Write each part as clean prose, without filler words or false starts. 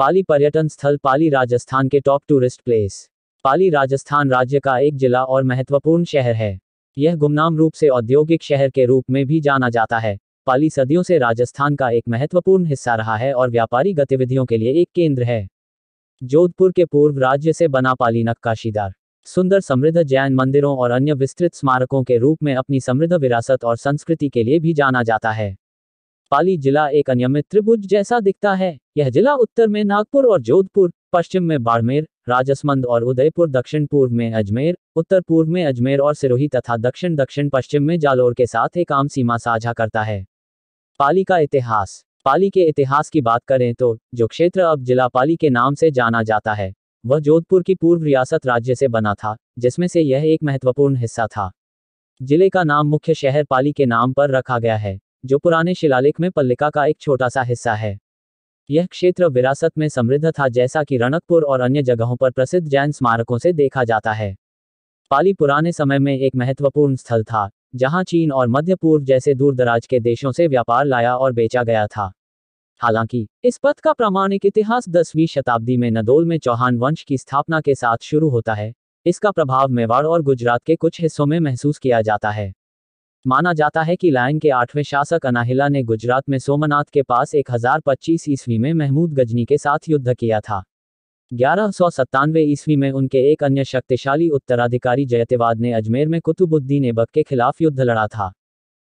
पाली पर्यटन स्थल। पाली राजस्थान के टॉप टूरिस्ट प्लेस। पाली राजस्थान राज्य का एक जिला और महत्वपूर्ण शहर है। यह गुमनाम रूप से औद्योगिक शहर के रूप में भी जाना जाता है। पाली सदियों से राजस्थान का एक महत्वपूर्ण हिस्सा रहा है और व्यापारी गतिविधियों के लिए एक केंद्र है। जोधपुर के पूर्व राज्य से बना पाली नक्काशीदार, सुंदर, समृद्ध जैन मंदिरों और अन्य विस्तृत स्मारकों के रूप में अपनी समृद्ध विरासत और संस्कृति के लिए भी जाना जाता है। पाली जिला एक अनियमित त्रिभुज जैसा दिखता है। यह जिला उत्तर में नागपुर और जोधपुर, पश्चिम में बाड़मेर, राजसमंद और उदयपुर, दक्षिण पूर्व में अजमेर, उत्तर पूर्व में अजमेर और सिरोही तथा दक्षिण दक्षिण पश्चिम में जालोर के साथ एक आम सीमा साझा करता है। पाली का इतिहास। पाली के इतिहास की बात करें तो जो क्षेत्र अब जिला पाली के नाम से जाना जाता है वह जोधपुर की पूर्व रियासत राज्य से बना था, जिसमें से यह एक महत्वपूर्ण हिस्सा था। जिले का नाम मुख्य शहर पाली के नाम पर रखा गया है, जो पुराने शिलालेख में पल्लिका का एक छोटा सा हिस्सा है। यह क्षेत्र विरासत में समृद्ध था, जैसा कि रणकपुर और अन्य जगहों पर प्रसिद्ध जैन स्मारकों से देखा जाता है। पाली पुराने समय में एक महत्वपूर्ण स्थल था, जहां चीन और मध्य पूर्व जैसे दूर दराज के देशों से व्यापार लाया और बेचा गया था। हालांकि इस पथ का प्रामाणिक इतिहास 10वीं शताब्दी में नदौल में चौहान वंश की स्थापना के साथ शुरू होता है। इसका प्रभाव मेवाड़ और गुजरात के कुछ हिस्सों में महसूस किया जाता है। माना जाता है कि लायन के 8वें शासक अनाहिला ने गुजरात में सोमनाथ के पास 1025 ईस्वी में महमूद गजनी के साथ युद्ध किया था। 1197 ईस्वी में उनके एक अन्य शक्तिशाली उत्तराधिकारी जयतिवाद ने अजमेर में कुतुबुद्दीन ऐबक के खिलाफ युद्ध लड़ा था।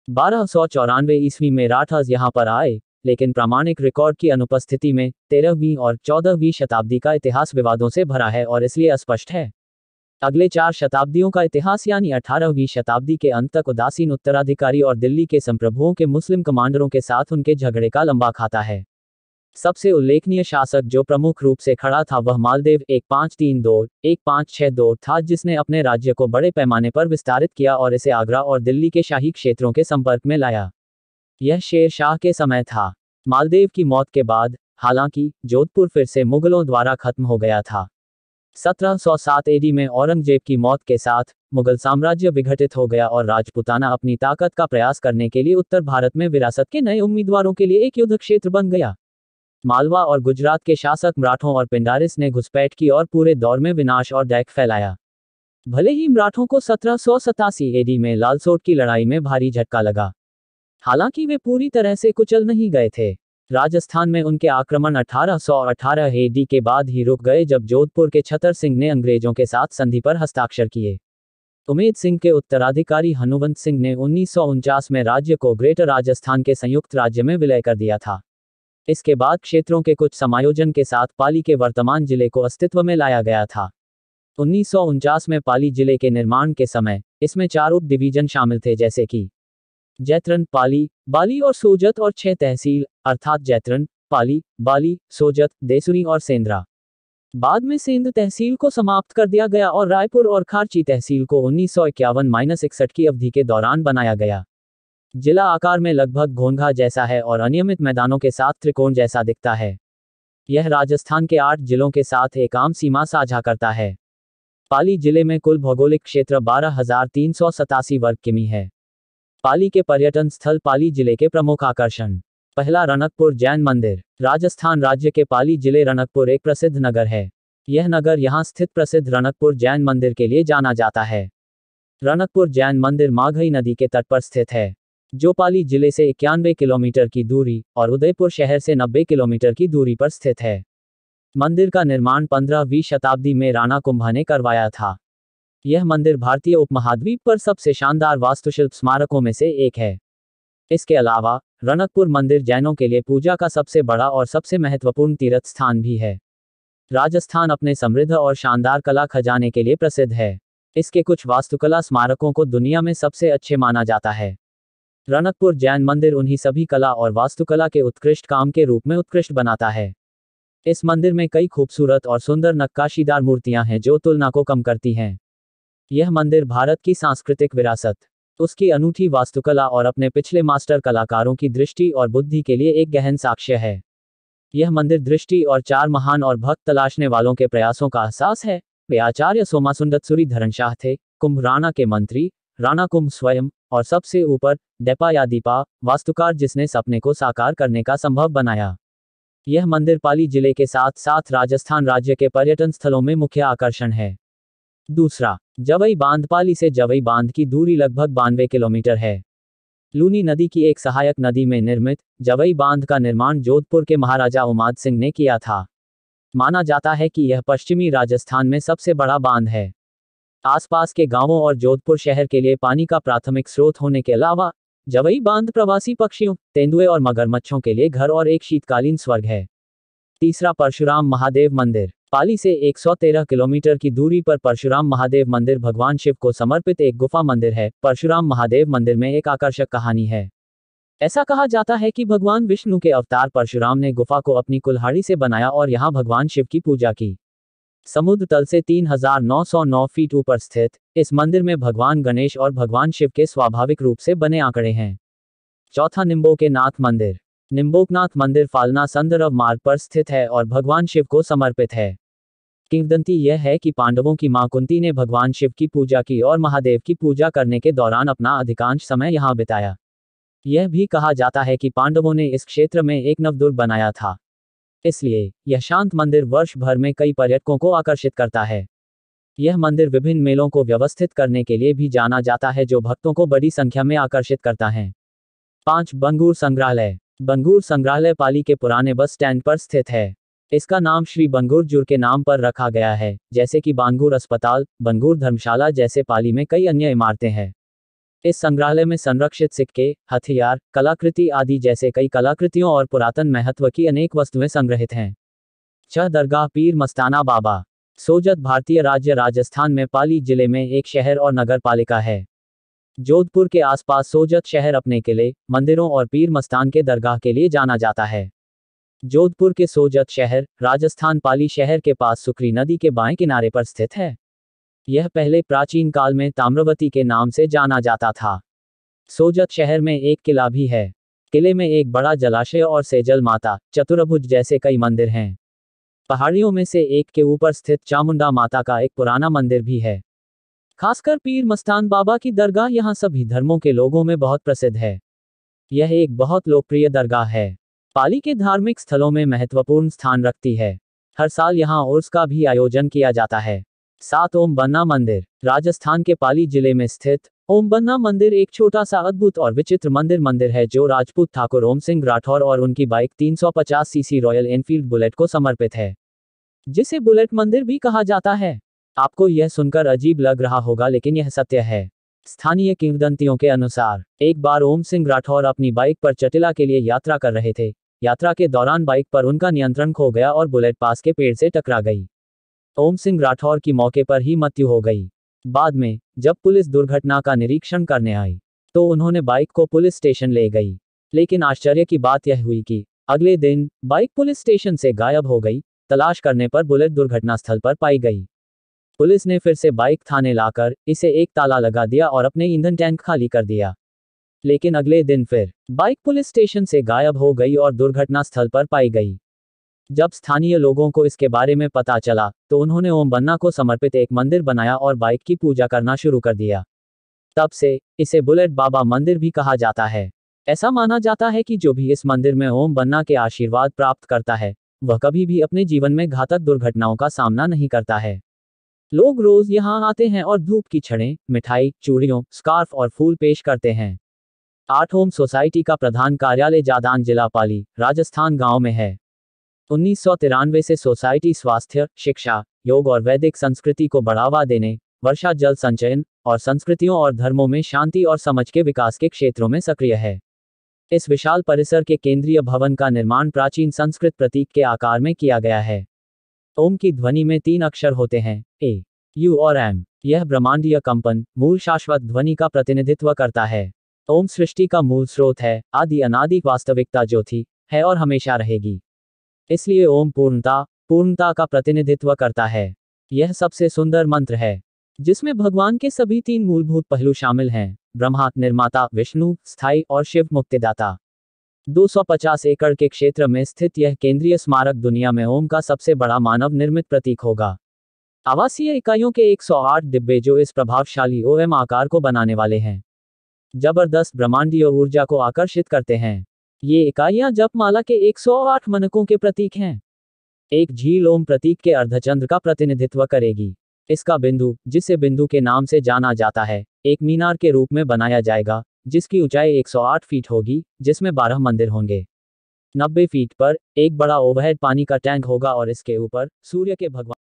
1294 ईस्वी में राठास यहां पर आए, लेकिन प्रामाणिक रिकॉर्ड की अनुपस्थिति में 13वीं और 14वीं शताब्दी का इतिहास विवादों से भरा है और इसलिए अस्पष्ट है। अगले 4 शताब्दियों का इतिहास यानी 18वीं शताब्दी के अंत तक उदासीन उत्तराधिकारी और दिल्ली के संप्रभुओं के मुस्लिम कमांडरों के साथ उनके झगड़े का लंबा खाता है। सबसे उल्लेखनीय शासक जो प्रमुख रूप से खड़ा था वह मालदेव 1532-1562 था, जिसने अपने राज्य को बड़े पैमाने पर विस्तारित किया और इसे आगरा और दिल्ली के शाही क्षेत्रों के संपर्क में लाया। यह शेर शाह के समय था। मालदेव की मौत के बाद हालांकि जोधपुर फिर से मुगलों द्वारा खत्म हो गया था। 1707 एडी में औरंगजेब की मौत के साथ मुगल साम्राज्य विघटित हो गया और राजपूताना अपनी ताकत का प्रयास करने के लिए उत्तर भारत में विरासत के नए उम्मीदवारों के लिए एक युद्ध क्षेत्र बन गया। मालवा और गुजरात के शासक मराठों और पिंडारिस ने घुसपैठ की और पूरे दौर में विनाश और दैख फैलाया। भले ही मराठों को 1787 एडी में लालसोट की लड़ाई में भारी झटका लगा, हालांकि वे पूरी तरह से कुचल नहीं गए थे। राजस्थान में उनके आक्रमण 1818 एडी के बाद ही रुक गए, जब जोधपुर के छतर सिंह ने अंग्रेजों के साथ संधि पर हस्ताक्षर किए। उमेद सिंह के उत्तराधिकारी हनुवंत सिंह ने 1949 में राज्य को ग्रेटर राजस्थान के संयुक्त राज्य में विलय कर दिया था। इसके बाद क्षेत्रों के कुछ समायोजन के साथ पाली के वर्तमान जिले को अस्तित्व में लाया गया था। 1949 में पाली जिले के निर्माण के समय इसमें 4 उप डिवीजन शामिल थे, जैसे कि जैतरन, पाली, बाली और सोजत, और 6 तहसील अर्थात जैतरन, पाली, बाली, सोजत, देसुरी और सेंद्रा। बाद में सेंध तहसील को समाप्त कर दिया गया और रायपुर और खारची तहसील को 1951-61 की अवधि के दौरान बनाया गया। जिला आकार में लगभग घोंघा जैसा है और अनियमित मैदानों के साथ त्रिकोण जैसा दिखता है। यह राजस्थान के 8 जिलों के साथ एक आम सीमा साझा करता है। पाली जिले में कुल भौगोलिक क्षेत्र 12,387 वर्ग किमी है। पाली के पर्यटन स्थल। पाली जिले के प्रमुख आकर्षण। पहला, रणकपुर जैन मंदिर। राजस्थान राज्य के पाली जिले रणकपुर एक प्रसिद्ध नगर है। यह नगर यहां स्थित प्रसिद्ध रणकपुर जैन मंदिर के लिए जाना जाता है। रणकपुर जैन मंदिर माघई नदी के तट पर स्थित है, जो पाली जिले से 91 किलोमीटर की दूरी और उदयपुर शहर से 90 किलोमीटर की दूरी पर स्थित है। मंदिर का निर्माण 15वीं शताब्दी में राणा कुंभा ने करवाया था। यह मंदिर भारतीय उपमहाद्वीप पर सबसे शानदार वास्तुशिल्प स्मारकों में से एक है। इसके अलावा रणकपुर मंदिर जैनों के लिए पूजा का सबसे बड़ा और सबसे महत्वपूर्ण तीर्थ स्थान भी है। राजस्थान अपने समृद्ध और शानदार कला खजाने के लिए प्रसिद्ध है। इसके कुछ वास्तुकला स्मारकों को दुनिया में सबसे अच्छे माना जाता है। रणकपुर जैन मंदिर उन्हीं सभी कला और वास्तुकला के उत्कृष्ट काम के रूप में उत्कृष्ट बनाता है। इस मंदिर में कई खूबसूरत और सुंदर नक्काशीदार मूर्तियां हैं जो तुलना को कम करती हैं। यह मंदिर भारत की सांस्कृतिक विरासत, उसकी अनूठी वास्तुकला और अपने पिछले मास्टर कलाकारों की दृष्टि और बुद्धि के लिए एक गहन साक्ष्य है। यह मंदिर दृष्टि और 4 महान और भक्त तलाशने वालों के प्रयासों का एहसास है। वे आचार्य सोमासुंदरसूरी धरणशाह थे, कुंभ राणा के मंत्री, राणा कुंभ स्वयं, और सबसे ऊपर डेपा या दीपा वास्तुकार, जिसने सपने को साकार करने का संभव बनाया। यह मंदिर पाली जिले के साथ साथ राजस्थान राज्य के पर्यटन स्थलों में मुख्य आकर्षण है। दूसरा, जवई बांध। पाली से जवई बांध की दूरी लगभग 92 किलोमीटर है। लूनी नदी की एक सहायक नदी में निर्मित जवई बांध का निर्माण जोधपुर के महाराजा उमाद सिंह ने किया था। माना जाता है कि यह पश्चिमी राजस्थान में सबसे बड़ा बांध है। आसपास के गांवों और जोधपुर शहर के लिए पानी का प्राथमिक स्रोत होने के अलावा जवई बांध प्रवासी पक्षियों, तेंदुए और मगरमच्छों के लिए घर और एक शीतकालीन स्वर्ग है। तीसरा, परशुराम महादेव मंदिर। पाली से 113 किलोमीटर की दूरी पर परशुराम महादेव मंदिर भगवान शिव को समर्पित एक गुफा मंदिर है। परशुराम महादेव मंदिर में एक आकर्षक कहानी है। ऐसा कहा जाता है कि भगवान विष्णु के अवतार परशुराम ने गुफा को अपनी कुल्हाड़ी से बनाया और यहां भगवान शिव की पूजा की। समुद्र तल से 3909 फीट ऊपर स्थित इस मंदिर में भगवान गणेश और भगवान शिव के स्वाभाविक रूप से बने आंकड़े हैं। चौथा, निम्बोकनाथ मंदिर। निम्बोकनाथ मंदिर फालना संदर्भ मार्ग पर स्थित है और भगवान शिव को समर्पित है। किंवदंती यह है कि पांडवों की मां कुंती ने भगवान शिव की पूजा की और महादेव की पूजा करने के दौरान अपना अधिकांश समय यहां बिताया। यह भी कहा जाता है कि पांडवों ने इस क्षेत्र में एक नवदुर्ग बनाया था, इसलिए यह शांत मंदिर वर्ष भर में कई पर्यटकों को आकर्षित करता है। यह मंदिर विभिन्न मेलों को व्यवस्थित करने के लिए भी जाना जाता है, जो भक्तों को बड़ी संख्या में आकर्षित करता है। 5, बंगूर संग्रहालय। बंगूर संग्रहालय पाली के पुराने बस स्टैंड पर स्थित है। इसका नाम श्री बंगूर जुर के नाम पर रखा गया है, जैसे कि बांगूर अस्पताल, बंगूर धर्मशाला जैसे पाली में कई अन्य इमारतें हैं। इस संग्रहालय में संरक्षित सिक्के, हथियार, कलाकृति आदि जैसे कई कलाकृतियों और पुरातन महत्व की अनेक वस्तुएं संग्रहित हैं। 6, दरगाह पीर मस्ताना बाबा। सोजत भारतीय राज्य राजस्थान में पाली जिले में एक शहर और नगर पालिका है। जोधपुर के आसपास सोजत शहर अपने किले, मंदिरों और पीर मस्तान के दरगाह के लिए जाना जाता है। जोधपुर के सोजत शहर राजस्थान पाली शहर के पास सुकरी नदी के बाएं किनारे पर स्थित है। यह पहले प्राचीन काल में ताम्रवती के नाम से जाना जाता था। सोजत शहर में एक किला भी है। किले में एक बड़ा जलाशय और सेजल माता, चतुर्भुज जैसे कई मंदिर हैं। पहाड़ियों में से एक के ऊपर स्थित चामुंडा माता का एक पुराना मंदिर भी है। खासकर पीर मस्तान बाबा की दरगाह यहां सभी धर्मों के लोगों में बहुत प्रसिद्ध है। यह एक बहुत लोकप्रिय दरगाह है। पाली के धार्मिक स्थलों में महत्वपूर्ण स्थान रखती है। हर साल यहां उर्स का भी आयोजन किया जाता है। 7, ओम बन्ना मंदिर। राजस्थान के पाली जिले में स्थित ओम बन्ना मंदिर एक छोटा सा अद्भुत और विचित्र मंदिर है, जो राजपूत ठाकुर ओम सिंह राठौर और उनकी bike 350 CC royal Enfield bullet को समर्पित है, जिसे बुलेट मंदिर भी कहा जाता है। आपको यह सुनकर अजीब लग रहा होगा, लेकिन यह सत्य है। स्थानीय किंवदंतियों के अनुसार एक बार ओम सिंह राठौर अपनी बाइक पर चटिला के लिए यात्रा कर रहे थे। यात्रा के दौरान बाइक पर उनका नियंत्रण खो गया और बुलेट पास के पेड़ से टकरा गई। ओम सिंह राठौर की मौके पर ही मृत्यु हो गई। बाद में जब पुलिस दुर्घटना का निरीक्षण करने आई तो उन्होंने बाइक को पुलिस स्टेशन ले गई, लेकिन आश्चर्य की बात यह हुई कि अगले दिन बाइक पुलिस स्टेशन से गायब हो गई। तलाश करने पर बुलेट दुर्घटना स्थल पर पाई गई। पुलिस ने फिर से बाइक थाने लाकर इसे एक ताला लगा दिया और अपने ईंधन टैंक खाली कर दिया, लेकिन अगले दिन फिर बाइक पुलिस स्टेशन से गायब हो गई और दुर्घटना स्थल पर पाई गई। जब स्थानीय लोगों को इसके बारे में पता चला तो उन्होंने ओम बन्ना को समर्पित एक मंदिर बनाया और बाइक की पूजा करना शुरू कर दिया। तब से इसे बुलेट बाबा मंदिर भी कहा जाता है। ऐसा माना जाता है कि जो भी इस मंदिर में ओम बन्ना के आशीर्वाद प्राप्त करता है, वह कभी भी अपने जीवन में घातक दुर्घटनाओं का सामना नहीं करता है। लोग रोज यहाँ आते हैं और धूप की छड़ें, मिठाई, चूड़ियों, स्कार्फ और फूल पेश करते हैं। 8, ओम सोसाइटी का प्रधान कार्यालय जादान जिला पाली, राजस्थान गांव में है। 1993 से सोसाइटी स्वास्थ्य, शिक्षा, योग और वैदिक संस्कृति को बढ़ावा देने, वर्षा जल संचयन और संस्कृतियों और धर्मों में शांति और समझ के विकास के क्षेत्रों में सक्रिय है। इस विशाल परिसर के केंद्रीय भवन का निर्माण प्राचीन संस्कृत प्रतीक के आकार में किया गया है। ओम की ध्वनि में 3 अक्षर होते हैं, ए, यू और एम। यह ब्रह्मांडीय कंपन, मूल शाश्वत ध्वनि का प्रतिनिधित्व करता है। ओम सृष्टि का मूल स्रोत है, आदि अनादि वास्तविकता जो थी, है और हमेशा रहेगी। इसलिए ओम पूर्णता का प्रतिनिधित्व करता है। यह सबसे सुंदर मंत्र है, जिसमें भगवान के सभी 3 मूलभूत पहलू शामिल हैं, ब्रह्मा निर्माता, विष्णु स्थायी और शिव मुक्तिदाता। 250 एकड़ के क्षेत्र में स्थित यह केंद्रीय स्मारक दुनिया में ओम का सबसे बड़ा मानव निर्मित प्रतीक होगा। आवासीय इकाइयों के 108 डिब्बे जो इस प्रभावशाली ओम आकार को बनाने वाले हैं, जबरदस्त ब्रह्मांडीय ऊर्जा को आकर्षित करते हैं। ये इकाइयां जपमाला के 108 मनकों के प्रतीक हैं। एक झील ओम प्रतीक के अर्धचंद्र का प्रतिनिधित्व करेगी। इसका बिंदु, जिसे बिंदु के नाम से जाना जाता है, एक मीनार के रूप में बनाया जाएगा, जिसकी ऊंचाई 108 फीट होगी, जिसमें 12 मंदिर होंगे। 90 फीट पर एक बड़ा ओवरहेड पानी का टैंक होगा और इसके ऊपर सूर्य के भगवान